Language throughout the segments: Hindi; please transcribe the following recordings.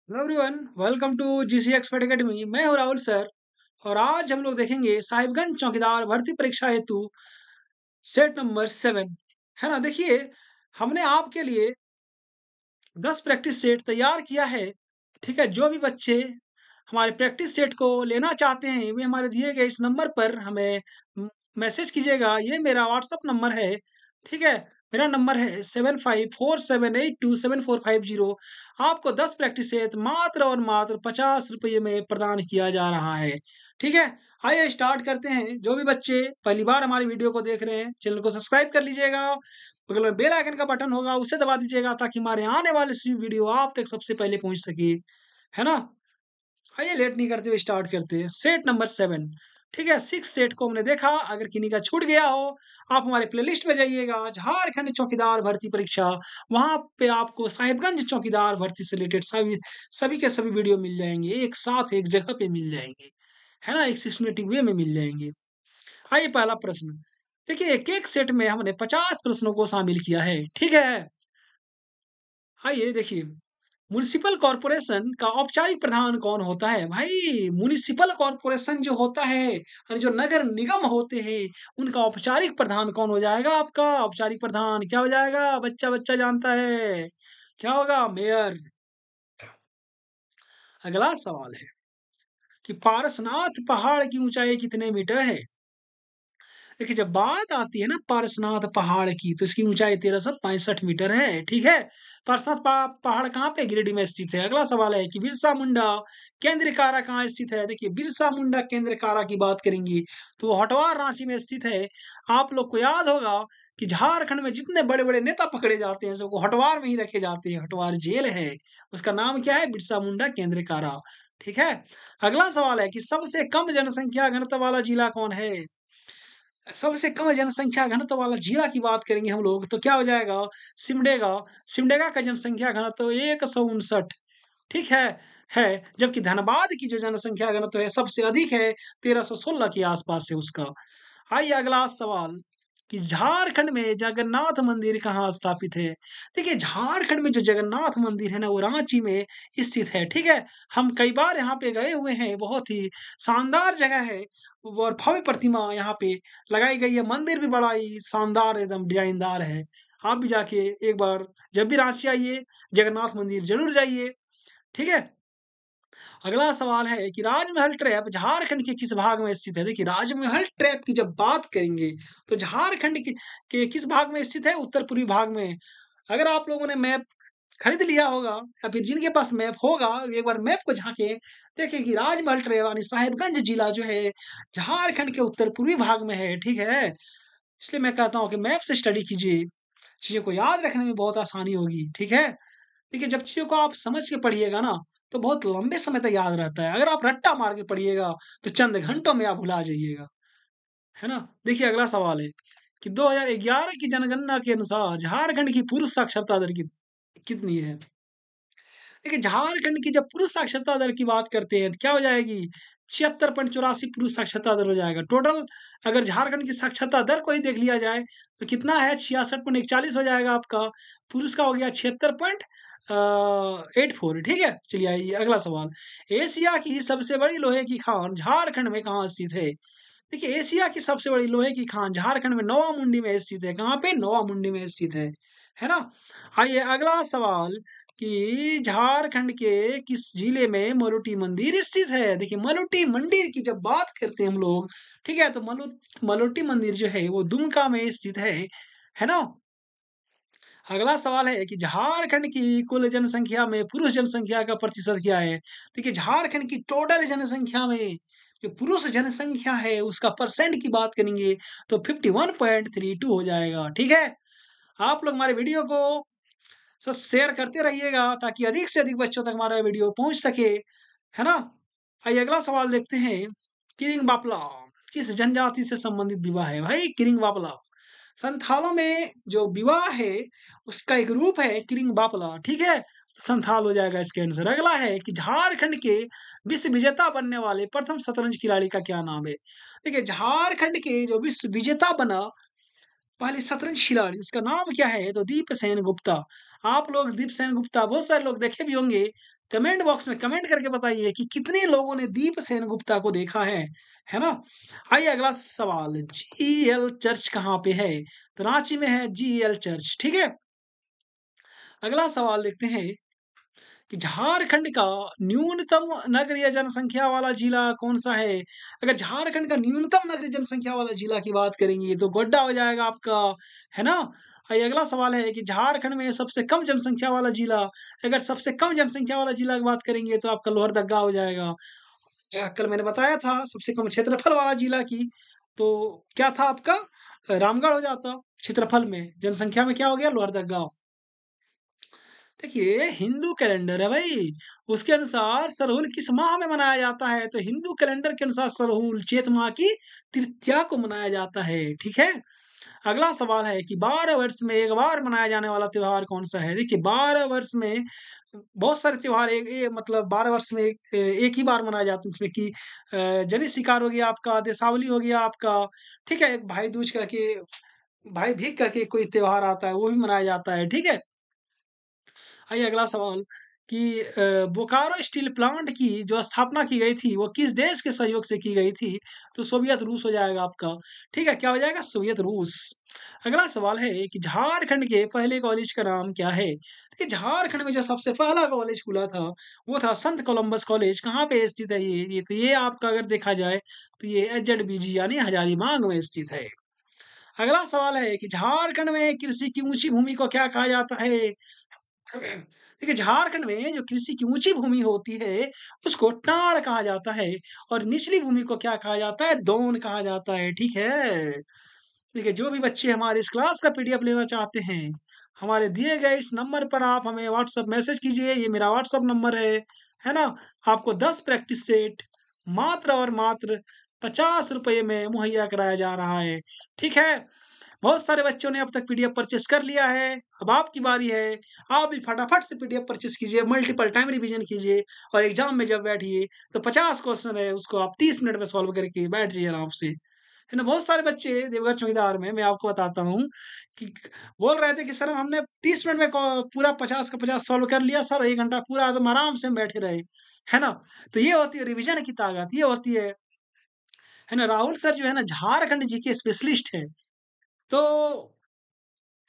Hello everyone, welcome to GC Expert Academy. मैं हूं राहुल सर। और आज हम लोग देखेंगे साहिबगंज चौकीदार भर्ती परीक्षा हेतु सेट नंबर 7। है ना। देखिए, हमने आपके लिए 10 प्रैक्टिस सेट तैयार किया है। ठीक है, जो भी बच्चे हमारे प्रैक्टिस सेट को लेना चाहते हैं वे हमारे दिए गए इस नंबर पर हमें मैसेज कीजिएगा। ये मेरा व्हाट्सअप नंबर है। ठीक है, मेरा नंबर है 7547827450। आपको 10 प्रैक्टिस सेट मात्र और मात्र 50 रुपये में प्रदान किया जा रहा है। ठीक है, आइए स्टार्ट करते हैं। जो भी बच्चे पहली बार हमारी वीडियो को देख रहे हैं, चैनल को सब्सक्राइब कर लीजिएगा। बगल में बेल आइकन का बटन होगा, उसे दबा दीजिएगा ताकि हमारे आने वाले वीडियो आप तक सबसे पहले पहुंच सके। है ना। आइए लेट नहीं करते हुए स्टार्ट करते हैं। Set number 7। ठीक है, 6 सेट को हमने देखा। अगर किन्हीं का छूट गया हो, आप हमारे प्लेलिस्ट में जाइएगा, झारखंड चौकीदार भर्ती परीक्षा। वहां पे आपको साहिबगंज चौकीदार भर्ती से रिलेटेड सभी सभी के सभी वीडियो मिल जाएंगे, एक साथ एक जगह पे मिल जाएंगे। है ना, एक सिस्टमेटिक वे में मिल जाएंगे। आइए पहला प्रश्न। देखिए, एक एक सेट में हमने 50 प्रश्नों को शामिल किया है। ठीक है, आइए देखिए। म्युनिसिपल कॉर्पोरेशन का औपचारिक प्रधान कौन होता है? भाई, म्युनिसिपल कॉर्पोरेशन जो होता है और जो नगर निगम होते हैं, उनका औपचारिक प्रधान कौन हो जाएगा? आपका औपचारिक प्रधान क्या हो जाएगा? बच्चा बच्चा जानता है, क्या होगा? मेयर। अगला सवाल है कि पारसनाथ पहाड़ की ऊंचाई कितने मीटर है? देखिए, जब बात आती है ना पारसनाथ पहाड़ की, तो इसकी ऊंचाई 1365 मीटर है। ठीक है, पारसनाथ पहाड़ कहाँ पे? गिरिडीह में स्थित है। अगला सवाल है कि बिरसा मुंडा केंद्र कारा कहाँ स्थित है? देखिए, बिरसा मुंडा केंद्र कारा की बात करेंगे तो वो हटवार रांची में स्थित है। आप लोग को याद होगा कि झारखंड में जितने बड़े बड़े नेता पकड़े जाते हैं सबको हटवार में ही रखे जाते हैं। हटवार जेल है, उसका नाम क्या है? बिरसा मुंडा केंद्र कारा। ठीक है, अगला सवाल है कि सबसे कम जनसंख्या घनत्व वाला जिला कौन है? सबसे कम जनसंख्या घनत्व वाला जिला की बात करेंगे हम लोग तो क्या हो जाएगा? सिमडेगा। सिमडेगा का जनसंख्या घनत्व 159। ठीक है। जबकि धनबाद की जो जनसंख्या घनत्व है सबसे अधिक है, 1316 के आसपास है उसका। आइए अगला सवाल कि झारखंड में जगन्नाथ मंदिर कहाँ स्थापित है? देखिए, झारखंड में जो जगन्नाथ मंदिर है ना, वो रांची में स्थित है। ठीक है, हम कई बार यहाँ पे गए हुए हैं। बहुत ही शानदार जगह है और भव्य प्रतिमा यहाँ पे लगाई गई है। मंदिर भी बड़ा ही शानदार, एकदम डिजाइनदार है। आप भी जाके एक बार जब भी रांची आइए, जगन्नाथ मंदिर जरूर जाइए। ठीक है, अगला सवाल है कि राजमहल ट्रैप झारखंड के किस भाग में स्थित है? देखिए, राजमहल ट्रैप की जब बात करेंगे तो झारखंड के किस भाग में स्थित है? उत्तर पूर्वी भाग में। अगर आप लोगों ने मैप खरीद लिया होगा या फिर जिनके पास मैप होगा, एक बार मैप को झांके देखें कि राजमहल ट्रैप यानी साहिबगंज जिला जो है झारखंड के उत्तर पूर्वी भाग में है। ठीक है, इसलिए मैं कहता हूँ कि मैप से स्टडी कीजिए, चीजों को याद रखने में बहुत आसानी होगी। ठीक है, देखिए, जब चीज़ों को आप समझ के पढ़िएगा ना, तो बहुत लंबे समय तक याद रहता है। अगर आप रट्टा मार के पढ़िएगा, तो चंद घंटों में आप भुला जाइएगा। है ना? देखिए, अगला सवाल है कि 2011 की जनगणना के अनुसार झारखंड की पुरुष साक्षरता दर कितनी है? देखिए, झारखंड की जब पुरुष साक्षरता दर की बात करते हैं, तो क्या हो जाएगी? 76.84 पुरुष साक्षरता दर हो जाएगा। टोटल अगर झारखंड की साक्षरता दर को ही देख लिया जाए, तो कितना है? 66.41 हो जाएगा आपका। पुरुष का हो गया 76.84। ठीक है? चलिए आइए अगला सवाल। एशिया की सबसे बड़ी लोहे की खान झारखंड में कहाँ स्थित है? देखिए, एशिया की सबसे बड़ी लोहे की खान झारखंड में नोवामुंडी में स्थित है। कहाँ पे? नोवामुंडी में स्थित है। है ना? आइए अगला सवाल कि झारखंड के किस जिले में मलुटी मंदिर स्थित है? देखिए, मलुटी मंदिर की जब बात करते हैं हम लोग, ठीक है, तो मलुटी मंदिर जो है वो दुमका में स्थित है। है ना? अगला सवाल है कि झारखंड की कुल जनसंख्या में पुरुष जनसंख्या का प्रतिशत क्या है? देखिए, झारखंड की टोटल जनसंख्या में जो पुरुष जनसंख्या है उसका परसेंट की बात करेंगे तो 51.32 हो जाएगा। ठीक है, आप लोग हमारे वीडियो को शेयर करते रहिएगा ताकि अधिक से अधिक बच्चों तक हमारा वीडियो पहुंच सके। है ना? आइए अगला सवाल देखते हैं। किरिंग बापला किस जनजाति से संबंधित विवाह है? भाई, किरिंग बापला संथालों में जो विवाह है उसका एक रूप है किरिंग बापला। ठीक है, तो संथाल हो जाएगा इसके आंसर। अगला है कि झारखंड के विश्व विजेता बनने वाले प्रथम शतरंज खिलाड़ी का क्या नाम है? देखिए, झारखंड के जो विश्व विजेता बना पहले शतरंज खिलाड़ी उसका नाम क्या है? तो दीप सेन गुप्ता। आप लोग दीप सेन गुप्ता बहुत सारे लोग देखे भी होंगे। कमेंट बॉक्स में कमेंट करके बताइए कि कितने लोगों ने दीप सेन गुप्ता को देखा है ना? आइए अगला सवाल, जीएल चर्च कहाँ पे है? तो रांची में है जीएल चर्च, ठीक है? अगला सवाल देखते हैं कि झारखंड का न्यूनतम नगरीय जनसंख्या वाला जिला कौन-सा है? अगर झारखंड का न्यूनतम नगरीय जनसंख्या वाला जिला की बात करेंगे तो गोड्डा हो जाएगा आपका, है ना? ये अगला सवाल है कि झारखंड में सबसे कम जनसंख्या वाला जिला, अगर सबसे कम जनसंख्या वाला जिला की बात करेंगे तो आपका लोहरदग्गा हो जाएगा। कल मैंने बताया था सबसे कम क्षेत्रफल वाला जिला की, तो क्या था आपका? रामगढ़ हो जाता क्षेत्रफल में, जनसंख्या में क्या हो गया? लोहरदग्गा। देखिए हिंदू कैलेंडर है भाई, उसके अनुसार सरहुल किस माह में मनाया जाता है? तो हिंदू कैलेंडर के अनुसार सरहुल चैत माह की तृतीया को मनाया जाता है, ठीक है? अगला सवाल है कि 12 वर्ष में एक बार मनाया जाने वाला त्योहार कौन सा है? देखिए 12 वर्ष में बहुत सारे त्योहार मतलब 12 वर्ष में एक ही बार मनाया जाता है, जिसमें कि जनी शिकार हो गया आपका, दीपावली हो गया आपका, ठीक है? एक भाई दूज करके, भाई भीख करके कोई त्योहार आता है, वो भी मनाया जाता है, ठीक है? आइए अगला सवाल कि बोकारो स्टील प्लांट की जो स्थापना की गई थी, वो किस देश के सहयोग से की गई थी? तो सोवियत रूस हो जाएगा आपका, ठीक है? क्या हो जाएगा? सोवियत रूस। अगला सवाल है कि झारखंड के पहले कॉलेज का नाम क्या है? देखिए झारखंड में जो सबसे पहला कॉलेज खुला था, वो था संत कोलंबस कॉलेज। कहाँ पे स्थित है ये? तो ये आपका अगर देखा जाए, तो ये एचजेडबीजी यानी हजारीबाग में स्थित है। अगला सवाल है कि झारखंड में कृषि की ऊँची भूमि को क्या कहा जाता है? देखिए झारखंड में जो कृषि की ऊंची भूमि होती है उसको टाड़ कहा जाता है, और निचली भूमि को क्या कहा जाता है? दोन कहा जाता है, ठीक है? देखिए जो भी बच्चे हमारे इस क्लास का पीडीएफ लेना चाहते हैं, हमारे दिए गए इस नंबर पर आप हमें व्हाट्सएप मैसेज कीजिए, ये मेरा व्हाट्सएप नंबर है ना? आपको 10 प्रैक्टिस सेट मात्र और मात्र 50 रुपये में मुहैया कराया जा रहा है, ठीक है? बहुत सारे बच्चों ने अब तक पीडीएफ परचेस कर लिया है, अब आपकी बारी है। आप भी फटाफट से पीडीएफ परचेस कीजिए, मल्टीपल टाइम रिवीजन कीजिए, और एग्जाम में जब बैठिए तो 50 क्वेश्चन है उसको आप 30 मिनट में सॉल्व करके बैठ जाइए आराम से, है ना? बहुत सारे बच्चे देवघर चौकीदार में, मैं आपको बताता हूँ कि बोल रहे थे कि सर हमने 30 मिनट में पूरा 50 का 50 सॉल्व कर लिया सर, 1 घंटा पूरा एकदम आराम से हम बैठे रहे, है ना? तो ये होती है रिवीजन की ताकत, ये होती है ना? राहुल सर जो है ना झारखंड जी के स्पेशलिस्ट है। तो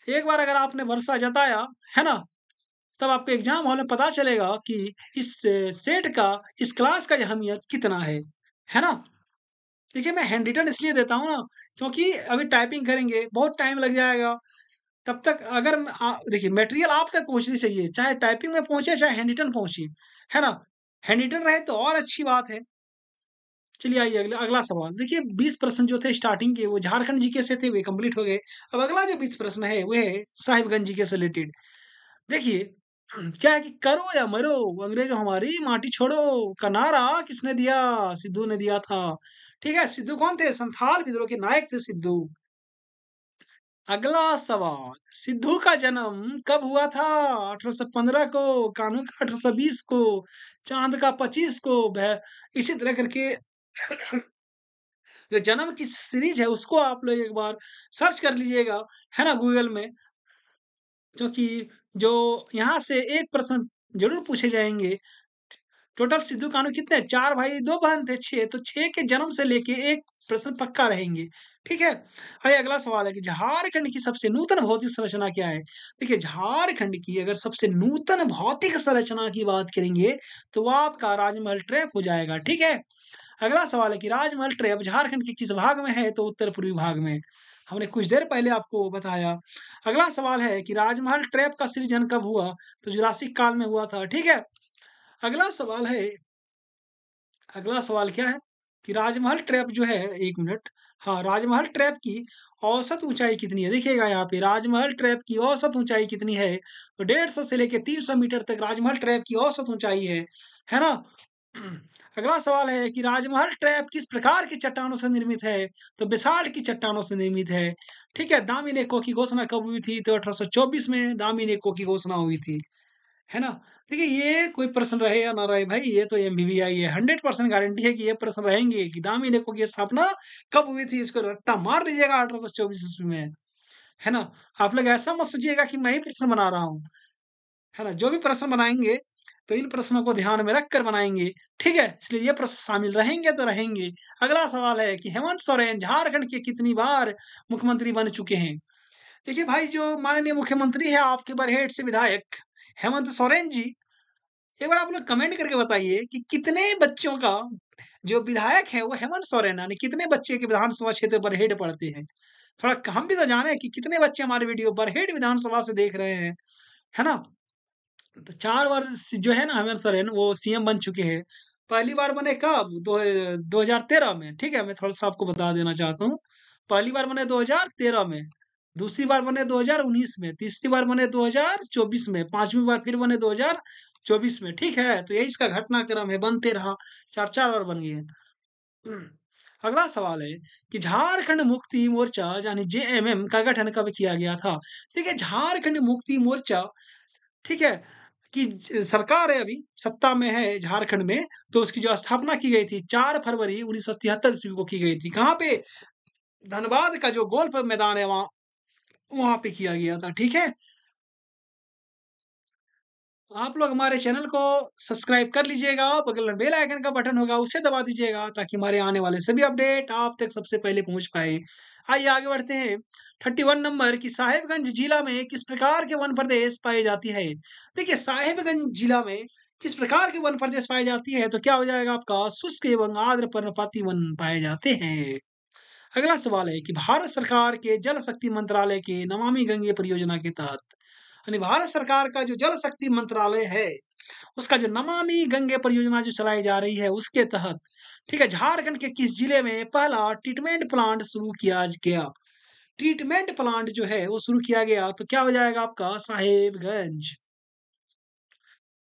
एक बार अगर आपने भरोसा जताया, है ना? तब आपको एग्ज़ाम हॉल में पता चलेगा कि इस सेट का, इस क्लास का अहमियत कितना है ना? देखिए मैं हैंड रिटन इसलिए देता हूँ ना, क्योंकि अभी टाइपिंग करेंगे, बहुत टाइम लग जाएगा। तब तक अगर देखिए मटेरियल आप तक पहुँचनी चाहिए, चाहे टाइपिंग में पहुँचे, चाहे हैंड रिटन पहुँचे, है ना? हैंड रिटन रहे तो और अच्छी बात है। चलिए आइए अगला अगला सवाल। देखिए 20 प्रश्न जो थे स्टार्टिंग के वो झारखंड जीके से थे, वे कंप्लीट हो गए। अब अगला जो 20 प्रश्न है वो है साहिबगंज जीके से रिलेटेड। देखिए क्या है कि करो या मरो अंग्रेजों हमारी माटी छोड़ो का नारा किसने दिया? सिद्धू ने दिया था। ठीक है, सिद्धू कौन थे? संथाल विद्रोह के नायक थे सिद्धू। अगला सवाल, सिद्धू का जन्म कब हुआ था? 1815 को, कान्हू का 1820 को, चांद का 25 को, इसी तरह करके जो जन्म की सीरीज है उसको आप लोग एक बार सर्च कर लीजिएगा, है ना, गूगल में। क्योंकि जो यहाँ से एक प्रश्न जरूर पूछे जाएंगे। टोटल सिद्धू कान्हू कितने? 4 भाई 2 बहन थे, 6, तो 6 के जन्म से लेके एक प्रश्न पक्का रहेंगे, ठीक है? आइए अगला सवाल है कि झारखंड की सबसे नूतन भौतिक संरचना क्या है? देखिए झारखंड की अगर सबसे नूतन भौतिक संरचना की बात करेंगे तो वो आपका राजमहल ट्रैप हो जाएगा, ठीक है? अगला सवाल है कि राजमहल ट्रैप झारखंड के किस भाग में है? तो उत्तर पूर्वी भाग में। हमने कुछ देर पहले आपको बताया। अगला सवाल है कि राजमहल ट्रैप का सृजन कब हुआ? तो जुरासिक काल में हुआ था, ठीक है? अगला सवाल है, अगला सवाल क्या है कि राजमहल ट्रैप जो है, 1 मिनट, हाँ, राजमहल ट्रैप की औसत ऊंचाई कितनी है? देखिएगा यहाँ पे राजमहल ट्रैप की औसत ऊंचाई कितनी है? तो 150 से लेके 300 मीटर तक राजमहल ट्रैप की औसत ऊंचाई है ना? अगला सवाल है कि राजमहल ट्रैप किस प्रकार की चट्टानों से निर्मित है? तो बेसाल्ट की चट्टानों से निर्मित है, ठीक है? दामिनेको की घोषणा कब हुई थी? तो 1824 में दामिनेको की घोषणा हुई थी, है ना? देखिए ये कोई प्रश्न रहे या ना रहे भाई, ये तो एमबीबीआई है, 100% गारंटी है कि ये प्रश्न रहेंगे कि दामिनेको की स्थापना कब हुई थी? इसको रट्टा मार लीजिएगा 1824 ईस्वी में। है ना? आप लोग ऐसा मत सोचिएगा कि मैं ही प्रश्न बना रहा हूँ, है ना? जो भी प्रश्न बनाएँगे, तो इन प्रश्नों को ध्यान में रख कर बनाएँगे, ठीक है? इसलिए ये प्रश्न शामिल रहेंगे तो रहेंगे। अगला सवाल है कि हेमंत सोरेन झारखंड के कितनी बार मुख्यमंत्री बन चुके हैं? देखिए भाई, जो माननीय मुख्यमंत्री है आपके बरहेट से विधायक हेमंत सोरेन जी, एक बार आप लोग कमेंट करके बताइए कि कितने बच्चों का जो विधायक है वो हेमंत सोरेन, यानी कितने बच्चे के विधानसभा क्षेत्र बरहेट पड़ते हैं? थोड़ा हम भी तो जाने कि कितने बच्चे हमारे वीडियो बरहेट विधानसभा से देख रहे हैं, है ना? तो 4 बार जो है ना हेमंत सोरेन वो सीएम बन चुके हैं। पहली बार बने कब? 2013 में, ठीक है? मैं थोड़ा-सा आपको बता देना चाहता हूँ। पहली बार बने 2013 में, दूसरी बार बने 2019 में, तीसरी बार बने 2024 में, 5वीं बार फिर बने 2024 में, ठीक है? तो यही इसका घटनाक्रम है, बनते रहा, 4-4 बार बन गए। हम्म। अगला सवाल है कि झारखंड मुक्ति मोर्चा यानी जेएमएम का गठन कब किया गया था? देखिए, झारखंड मुक्ति मोर्चा, ठीक है, कि सरकार है अभी सत्ता में है झारखंड में, तो उसकी जो स्थापना की गई थी 4 फरवरी 1973 ईस्वी को की गई थी। कहाँ पे? धनबाद का जो गोल्फ मैदान है वहाँ वहाँ पे किया गया था, ठीक है? आप लोग हमारे चैनल को सब्सक्राइब कर लीजिएगा, बगल में बेल आइकन का बटन होगा उसे दबा दीजिएगा ताकि हमारे आने वाले सभी अपडेट आप तक सबसे पहले पहुंच पाए। आइए आगे बढ़ते हैं। 31 नंबर की साहिबगंज जिला में किस प्रकार के वन प्रदेश पाई जाती है? देखिए, साहिबगंज जिला में किस प्रकार के वन प्रदेश पाई जाती है, तो क्या हो जाएगा आपका? शुष्क एवं आर्द्र पर्णपाती वन पाए जाते हैं। अगला सवाल है कि भारत सरकार के जल शक्ति मंत्रालय के नमामि गंगे परियोजना के तहत, यानी भारत सरकार का जो जल शक्ति मंत्रालय है, उसका जो नमामि गंगे परियोजना जो चलाई जा रही है उसके तहत, ठीक है, झारखंड के किस जिले में पहला ट्रीटमेंट प्लांट शुरू किया गया? ट्रीटमेंट प्लांट जो है वो शुरू किया गया, तो क्या हो जाएगा आपका? साहेबगंज।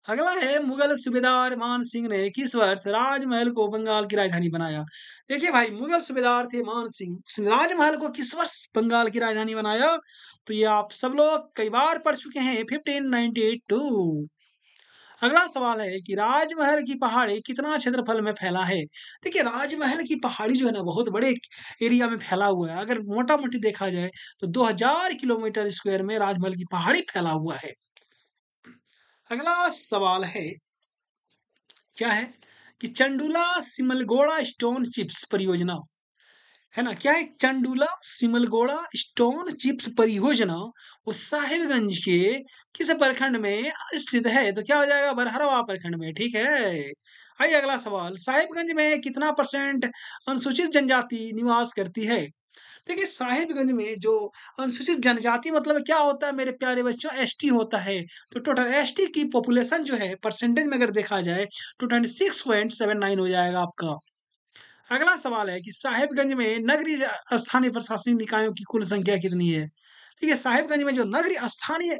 अगला है मुगल सूबेदार मान सिंह ने किस वर्ष राजमहल को बंगाल की राजधानी बनाया? देखिए भाई, मुगल सूबेदार थे मान सिंह, उसने राजमहल को किस वर्ष बंगाल की राजधानी बनाया? तो ये आप सब लोग कई बार पढ़ चुके हैं, 1592। अगला सवाल है कि राजमहल की पहाड़ी कितना क्षेत्रफल में फैला है? देखिए, राजमहल की पहाड़ी जो है ना बहुत बड़े एरिया में फैला हुआ है। अगर मोटा मोटी देखा जाए तो 2000 किलोमीटर स्क्वायर में राजमहल की पहाड़ी फैला हुआ है। अगला सवाल है, क्या है कि चंडूला सिमलगोड़ा स्टोन चिप्स परियोजना, है ना? क्या है? चंडूला सिमलगोड़ा स्टोन चिप्स परियोजना वो साहिबगंज के किस प्रखंड में स्थित है? तो क्या हो जाएगा? बरहरवा प्रखंड में, ठीक है? आइए अगला सवाल, साहिबगंज में कितना परसेंट अनुसूचित जनजाति निवास करती है? देखिए, साहिबगंज में जो अनुसूचित जनजाति मतलब क्या होता है मेरे प्यारे बच्चों? एसटी होता है। तो टोटल एसटी की पॉपुलेशन जो है परसेंटेज में अगर देखा जाए तो 26.79 हो जाएगा आपका। अगला सवाल है कि साहिबगंज में नगरीय स्थानीय प्रशासनिक निकायों की कुल संख्या कितनी है? ठीक है, साहिबगंज में जो नगरीय स्थानीय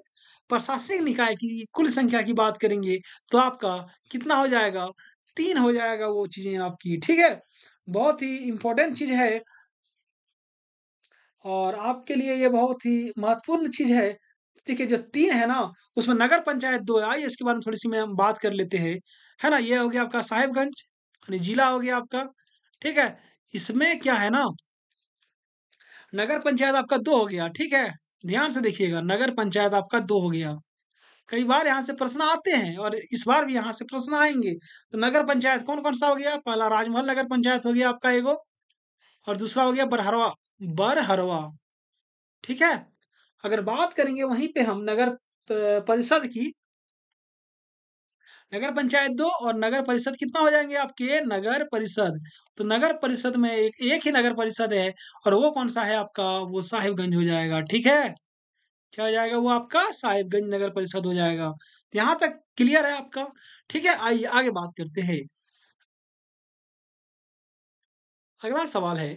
प्रशासनिक निकाय की कुल संख्या की बात करेंगे तो आपका कितना हो जाएगा? 3 हो जाएगा वो चीज़ें आपकी, ठीक है? बहुत ही इम्पोर्टेंट चीज़ है और आपके लिए ये बहुत ही महत्वपूर्ण चीज़ है। देखिए, जो 3 है ना, उसमें नगर पंचायत 2 है। आइए इसके बारे में थोड़ी-सी में हम बात कर लेते हैं। है ना? ये हो गया आपका साहिबगंज, यानी जिला हो गया आपका, ठीक है? इसमें क्या है ना, नगर पंचायत आपका 2 हो गया, ठीक है? ध्यान से देखिएगा, नगर पंचायत आपका 2 हो गया। कई बार यहाँ से प्रश्न आते हैं और इस बार भी यहाँ से प्रश्न आएँगे। तो नगर पंचायत कौन-कौन सा हो गया? पहला राजमहल नगर पंचायत हो गया आपका एगो और दूसरा हो गया बरहरवा, बरहरवा, ठीक है? अगर बात करेंगे वहीं पे हम नगर परिषद की, नगर पंचायत 2 और नगर परिषद कितना हो जाएँगे आपके? नगर परिषद। तो नगर परिषद में एक एक ही नगर परिषद है और वो कौन-सा है आपका? वो साहिबगंज हो जाएगा, ठीक है? क्या हो जाएगा? वो आपका साहिबगंज नगर परिषद हो जाएगा। यहाँ तक क्लियर है आपका? ठीक है, आइए आगे बात करते हैं। अगला सवाल है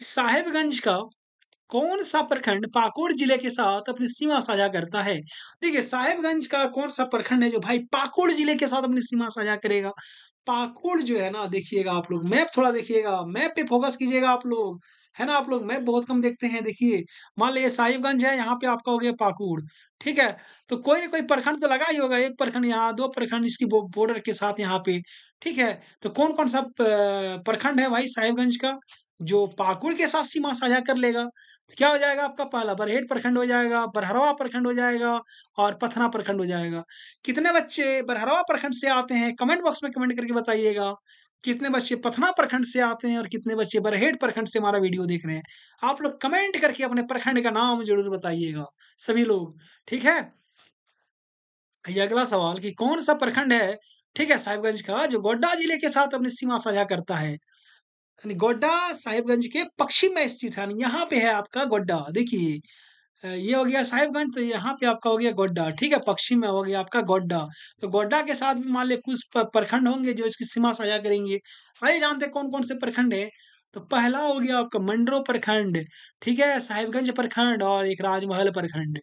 कि साहिबगंज का कौन-सा प्रखंड पाकुड़ जिले के साथ अपनी सीमा साझा करता है? देखिए, साहिबगंज का कौन-सा प्रखंड है जो भाई पाकुड़ जिले के साथ अपनी सीमा साझा करेगा? पाकुड़ जो है ना, देखिएगा आप लोग, मैप थोड़ा देखिएगा, मैप पे फ़ोकस कीजिएगा आप लोग, है ना? आप लोग मैप बहुत कम देखते हैं, देखिए। मान लीजिए साहिबगंज है, यहाँ पे आपका हो गया पाकुड़, ठीक है? तो कोई न कोई प्रखंड तो लगा ही होगा, 1 प्रखंड यहाँ, 2 प्रखंड इसकी बॉर्डर के साथ यहाँ पे, ठीक है? तो कौन-कौन सा प प्रखंड है भाई साहिबगंज का? जो पाकुड़ के साथ सीमा साझा कर लेगा। तो क्या हो जाएगा आपका, पहला बरहेट प्रखंड हो जाएगा, बरहरवा प्रखंड हो जाएगा और पथना प्रखंड हो जाएगा। कितने बच्चे बरहरवा प्रखंड से आते हैं कमेंट बॉक्स में कमेंट करके बताइएगा। कितने बच्चे पथना प्रखंड से आते हैं और कितने बच्चे बरहेट प्रखंड से हमारा वीडियो देख रहे हैं। आप लोग कमेंट करके अपने प्रखंड का नाम जरूर बताइएगा, सभी लोग। ठीक है। ये अगला सवाल कि कौन सा प्रखंड है, ठीक है, साहिबगंज का, जो गोड्डा जिले के साथ अपनी सीमा साझा करता है। यानी गोड्डा साहिबगंज के पश्चिम में स्थित है, यानी यहाँ पे है आपका गोड्डा। देखिए, ये हो गया साहिबगंज, तो यहाँ पे आपका हो गया गोड्डा। ठीक है, पश्चिम में हो गया आपका गोड्डा। तो गोड्डा के साथ भी मान ली कुछ प्रखंड होंगे जो इसकी सीमा साझा करेंगे। आइए जानते हैं कौन कौन से प्रखंड है। तो पहला हो गया आपका मंडरो प्रखंड, ठीक है, साहिबगंज प्रखंड और एक राजमहल प्रखंड।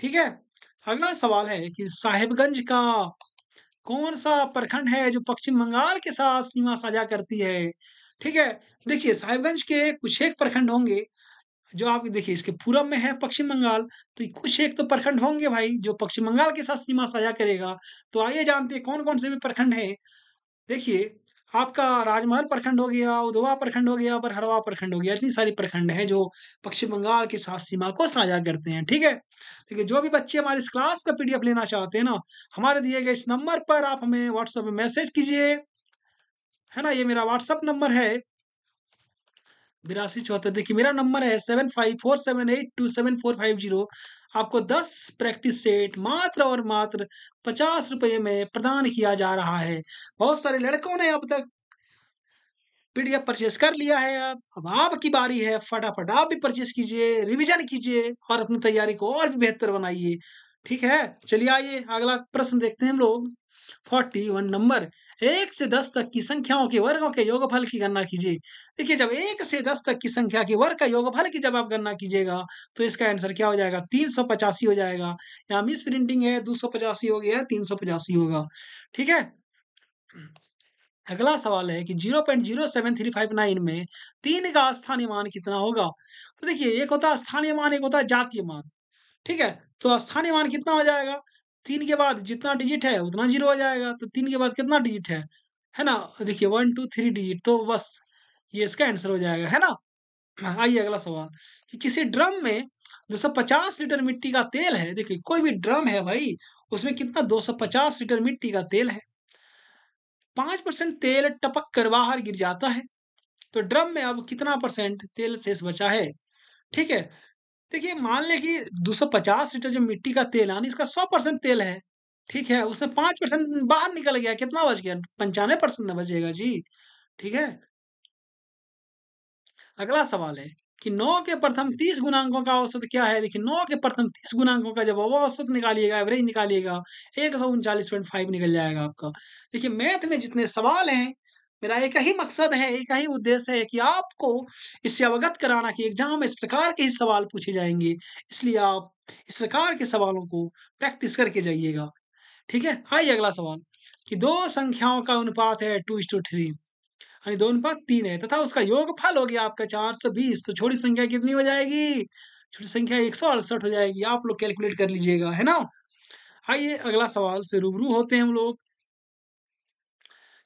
ठीक है। अगला सवाल है कि साहिबगंज का कौन सा प्रखंड है जो पश्चिम बंगाल के साथ सीमा साझा करती है। ठीक है। देखिए, साहिबगंज के कुछ एक प्रखंड होंगे जो आप देखिए इसके पूरब में है पश्चिम बंगाल। तो कुछ एक तो प्रखंड होंगे भाई जो पश्चिम बंगाल के साथ सीमा साझा करेगा। तो आइए जानते हैं कौन कौन से भी प्रखंड है। देखिए, आपका राजमहल प्रखंड हो गया, उधवा प्रखंड हो गया, बरहरवा प्रखंड हो गया। इतनी सारी प्रखंड हैं जो पश्चिम बंगाल के साथ सीमा को साझा करते हैं। ठीक है। देखिए, जो भी बच्चे हमारे इस क्लास का पीडीएफ लेना चाहते हैं ना, हमारे दिए गए इस नंबर पर आप हमें व्हाट्सएप पे मैसेज कीजिए, है ना। ये मेरा व्हाट्सएप नंबर है 8274। देखिए, मेरा नंबर है 7547827450। आपको 10 प्रैक्टिस सेट मात्र और मात्र 50 रुपये में प्रदान किया जा रहा है। बहुत सारे लड़कों ने अब तक पीडीएफ परचेज कर लिया है। अब आपकी बारी है, फटाफट आप भी परचेज कीजिए, रिवीजन कीजिए और अपनी तैयारी को और भी बेहतर बनाइए। ठीक है। चलिए आइए अगला प्रश्न देखते हैं हम लोग। 41 नंबर, 1 से 10 तक की संख्याओं के वर्गों के योगफल की गणना कीजिए। देखिए, जब 1 से 10 तक की संख्या के वर्ग का योगफल की जब आप गणना कीजिएगा तो इसका आंसर क्या हो जाएगा, 385 हो जाएगा। यहाँ मिस प्रिंटिंग है, 285 हो गया, 385 होगा। ठीक है। अगला सवाल है कि 0.07359 में 3 का स्थानीय मान कितना होगा। तो देखिए, एक होता है स्थानीय मान, एक होता है जातीय मान। ठीक है। तो स्थानीय मान कितना हो जाएगा, 3 के बाद जितना डिजिट है उतना 0 हो जाएगा। तो 3 के बाद कितना डिजिट है ना। देखिए, 1 2 3 डिजिट, तो बस ये इसका आंसर हो जाएगा, है ना। आइए अगला सवाल कि किसी ड्रम में 250 लीटर मिट्टी का तेल है। देखिए, कोई भी ड्रम है भाई, उसमें कितना 250 लीटर मिट्टी का तेल है। 5% तेल टपक कर बाहर गिर जाता है। तो ड्रम में अब कितना परसेंट तेल शेष बचा है। ठीक है। देखिए, मान लें कि 250 लीटर जो मिट्टी का तेल है, यानी इसका 100% तेल है। ठीक है। उसमें 5% बाहर निकल गया, कितना बच गया, 95% न बचेगा जी। ठीक है। अगला सवाल है कि 9 के प्रथम 30 गुणांकों का औसत क्या है। देखिए, 9 के प्रथम 30 गुणांकों का जब वो औसत निकालिएगा, एवरेज निकालिएगा, 139.5 निकल जाएगा आपका। देखिए, मैथ में जितने सवाल हैं, मेरा एक ही मकसद है, एक ही उद्देश्य है कि आपको इससे अवगत कराना कि एग्जाम में इस प्रकार के ही सवाल पूछे जाएंगे। इसलिए आप इस प्रकार के सवालों को प्रैक्टिस करके जाइएगा। ठीक है। आइए अगला सवाल कि दो संख्याओं का अनुपात है 2:3, यानी 2:3 है, तथा उसका योगफल हो गया आपका 420। तो छोटी संख्या कितनी हो जाएगी, छोटी संख्या 168 हो जाएगी। आप लोग कैलकुलेट कर लीजिएगा, है ना। आइए अगला सवाल से रूबरू होते हैं हम लोग।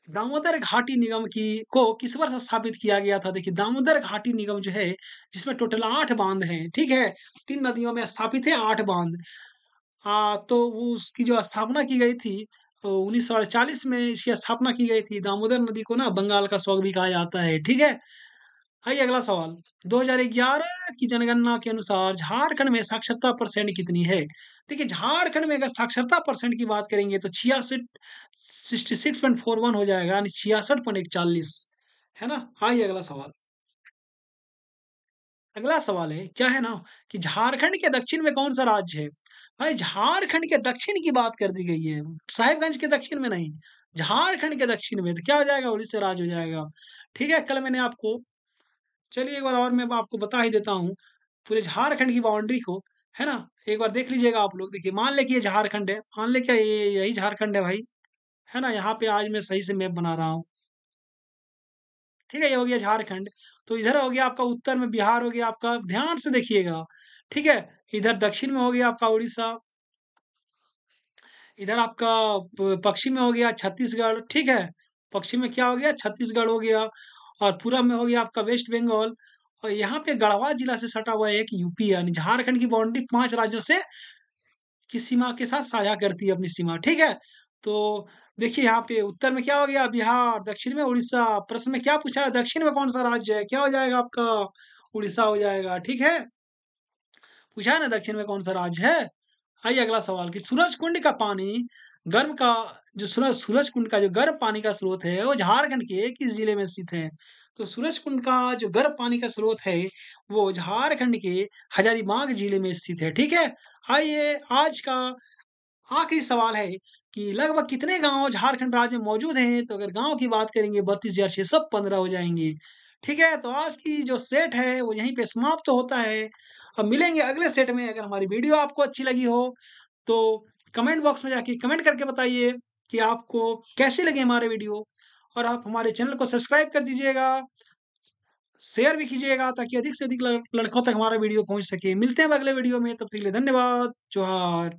दामोदर घाटी निगम की को किस वर्ष स्थापित किया गया था। देखिए, दामोदर घाटी निगम जो है, जिसमें टोटल 8 बांध हैं। ठीक है। 3 नदियों में स्थापित है 8 बांध। तो वो उसकी जो स्थापना की गई थी, 1948 में इसकी स्थापना की गई थी। दामोदर नदी को ना बंगाल का स्वर्ण भी कहा जाता है। ठीक है। आइए अगला सवाल। 2011 की जनगणना के अनुसार झारखंड में साक्षरता परसेंट कितनी है। देखिए, झारखंड में अगर साक्षरता परसेंट की बात करेंगे तो 66.41 हो जाएगा, यानी 66.41, है ना। आइए अगला सवाल। अगला सवाल है, क्या है ना, कि झारखंड के दक्षिण में कौन सा राज्य है। भाई, झारखंड के दक्षिण की बात कर दी गई है, साहिबगंज के दक्षिण में नहीं। झारखंड के दक्षिण में तो क्या हो जाएगा, उड़ीसा राज्य हो जाएगा। ठीक है। कल मैंने आपको, चलिए एक बार और मैं आपको बता ही देता हूँ पूरे झारखंड की बाउंड्री को, है ना। एक बार देख लीजिएगा आप लोग। देखिए, मान ले कि ये झारखंड है, मान ले क्या ये यही झारखंड है भाई, है ना। यहाँ पे आज मैं सही से मैप बना रहा हूँ। ठीक है, ये हो गया झारखंड। तो इधर हो गया आपका उत्तर में बिहार हो गया आपका, ध्यान से देखिएगा। ठीक है। इधर दक्षिण में हो गया आपका उड़ीसा, इधर आपका पश्चिम में हो गया छत्तीसगढ़। ठीक है। पश्चिम में क्या हो गया, छत्तीसगढ़ हो गया। और पूरब में हो गया आपका वेस्ट बंगाल और यहाँ पे गढ़वा जिला से सटा हुआ एक यूपी यानी झारखंड की बाउंड्री 5 राज्यों से की सीमा के साथ साझा करती है अपनी सीमा, ठीक है? तो देखिए यहाँ पे उत्तर में क्या हो गया बिहार, दक्षिण में उड़ीसा, प्रश्न में क्या पूछा है दक्षिण में कौन-सा राज्य है? क्या हो जाएगा आपका उड़ीसा हो जाएगा, ठीक है? पूछा है ना दक्षिण में कौन-सा राज्य है? आइए अगला सवाल कि सूरजकुंड का पानी गर्म का जो सूरजकुंड का जो गर्म पानी का स्रोत है, वो झारखंड के किस जिले में स्थित है? तो सूरजकुंड का जो गर्म पानी का स्रोत है, वो झारखंड के हजारीबाग जिले में स्थित है, ठीक है? आइए आज का आखिरी सवाल है कि लगभग कितने गाँव झारखंड राज्य में मौजूद हैं? तो अगर गाँव की बात करेंगे 32,615 हो जाएँगे। ठीक है? तो आज की जो सेट है वो यहीं पे समाप्त होता है। अब मिलेंगे अगले सेट में। अगर हमारी वीडियो आपको अच्छी लगी हो तो कमेंट बॉक्स में जाके कमेंट करके बताइए कि आपको कैसी लगी हमारे वीडियो और आप हमारे चैनल को सब्सक्राइब कर दीजिएगा, शेयर भी कीजिएगा ताकि अधिक से अधिक लड़कों तक हमारा वीडियो पहुँच सके। मिलते हैं अब अगले वीडियो में, तब तक के लिए धन्यवाद। जोहार।